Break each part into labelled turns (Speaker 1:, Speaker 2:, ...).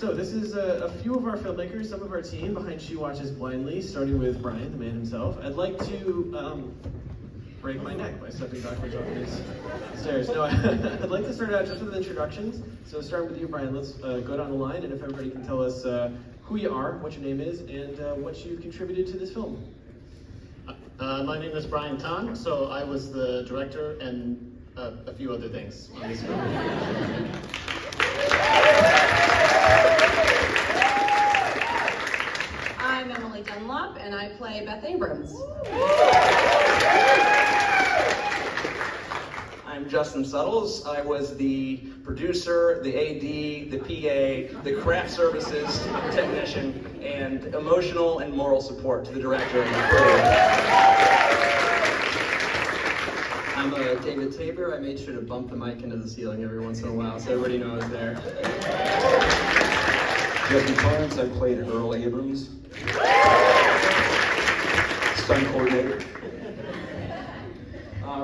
Speaker 1: So this is a few of our filmmakers, some of our team behind She Watches Blindly, starting with Brian, the man himself. I'd like to break my neck by stepping backwards off these stairs. No, I'd like to start out just with introductions. So starting with you, Brian, let's go down the line, and if everybody can tell us who you are, what your name is, and what you've contributed to this film.
Speaker 2: My name is Brian Tan, so I was the director and a few other things on this film.
Speaker 3: I'm Emily Dunlop, and I play Beth Abrams.
Speaker 4: I'm Justin Suttles. I was the producer, the AD, the PA, the craft services technician, and emotional and moral support to the director and the crew.
Speaker 5: I'm David Tabor. I made sure to bump the mic into the ceiling every once in a while so everybody knows there.
Speaker 6: Jesse Torrance, I played Earl Abrams, stunt coordinator.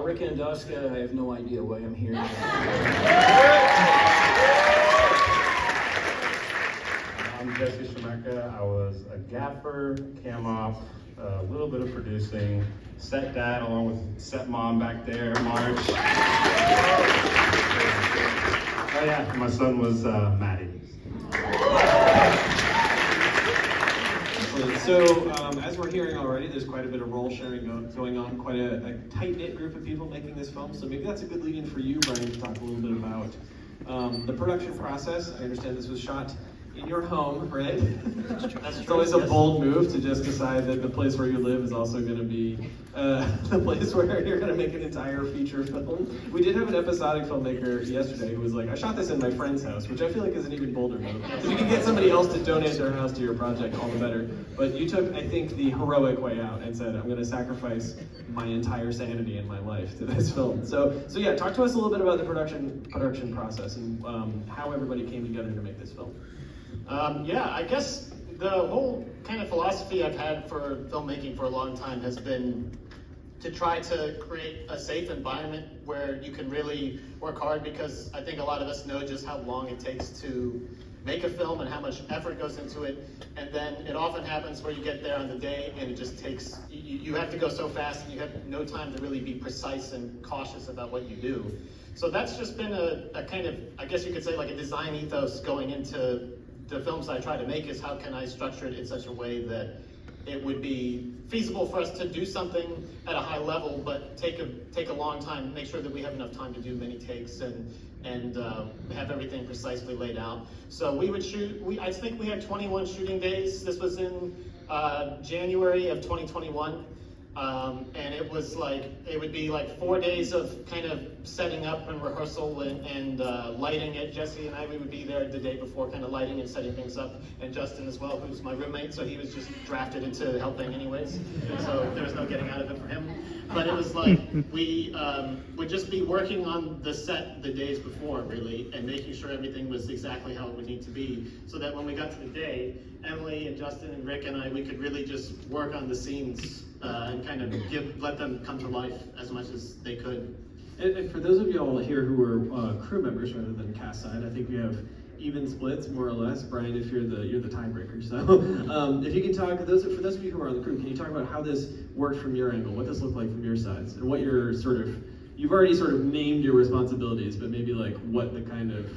Speaker 7: Rick Andoska, I have no idea why I'm here.
Speaker 8: I'm Jesse Shemeka. I was a gaffer, cam off, a little bit of producing, set dad along with set mom back there, March. Oh yeah, my son was Maddie.
Speaker 1: So, as we're hearing already, there's quite a bit of role sharing going on, quite a tight-knit group of people making this film, so maybe that's a good lead-in for you, Brian, to talk a little bit about the production process. I understand this was shot in your home, right? It's always a bold move to just decide that the place where you live is also going to be the place where you're going to make an entire feature film. We did have an episodic filmmaker yesterday who was like, I shot this in my friend's house, which I feel like is an even bolder move. If you can get somebody else to donate their house to your project, all the better. But you took, I think, the heroic way out and said, I'm going to sacrifice my entire sanity in my life to this film. So yeah, talk to us a little bit about the production process and how everybody came together to make this film.
Speaker 2: Yeah, I guess the whole kind of philosophy I've had for filmmaking for a long time has been to try to create a safe environment where you can really work hard, because I think a lot of us know just how long it takes to make a film and how much effort goes into it, and then it often happens where you get there on the day and it just takes, you have to go so fast and you have no time to really be precise and cautious about what you do. So that's just been a kind of, I guess you could say, like a design ethos going into the films I try to make, is how can I structure it in such a way that it would be feasible for us to do something at a high level, but take a long time, make sure that we have enough time to do many takes and have everything precisely laid out. So we would shoot, I think we had 21 shooting days. This was in January of 2021. And it was like, it would be like 4 days of kind of setting up and rehearsal and lighting it. Jesse and I, we would be there the day before kind of lighting and setting things up. And Justin as well, who's my roommate, so he was just drafted into helping anyways. So there was no getting out of it for him. But it was like, we would just be working on the set the days before, really, and making sure everything was exactly how it would need to be, so that when we got to the day, Emily and Justin and Rick and I, we could really just work on the scenes and kind of let them come to life as much as they could.
Speaker 1: And for those of you all here who are crew members rather than cast side, I think we have even splits, more or less. Brian, if you're the tiebreaker. So if you can talk, for those of you who are on the crew, can you talk about how this worked from your angle, what this looked like from your sides, and what you're you've already sort of named your responsibilities, but maybe like what the kind of,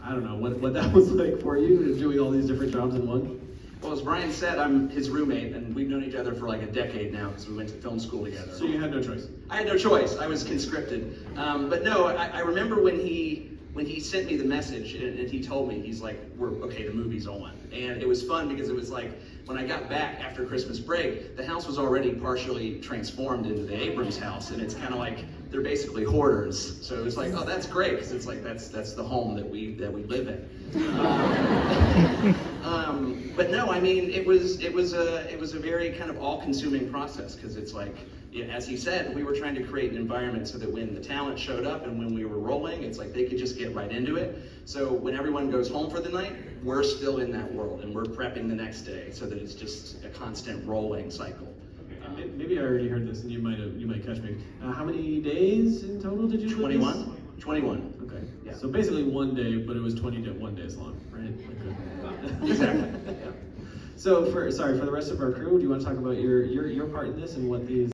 Speaker 1: I don't know, what that was like for you, doing all these different jobs in one?
Speaker 4: Well, as Brian said, I'm his roommate, and we've known each other for like a decade now because we went to film school together.
Speaker 1: So you had no choice?
Speaker 4: I had no choice. I was conscripted. But no, I remember when he sent me the message and he told me, he's like, the movie's on. And it was fun because it was like, when I got back after Christmas break, the house was already partially transformed into the Abrams house, and it's kind of like, they're basically hoarders. So it was like, oh, that's great, because it's like, that's the home that we live in. But no, I mean, it was a very kind of all-consuming process, because it's like, as he said, we were trying to create an environment so that when the talent showed up and when we were rolling, it's like they could just get right into it. So when everyone goes home for the night, we're still in that world and we're prepping the next day, so that it's just a constant rolling cycle.
Speaker 1: Okay. Maybe I already heard this, and you might catch me. How many days in total did you do
Speaker 4: 21. 21.
Speaker 1: Okay.
Speaker 4: Yeah.
Speaker 1: So basically one day, but it was 21 days long, right?
Speaker 4: Exactly.
Speaker 1: So for the rest of our crew, do you want to talk about your part in this and what these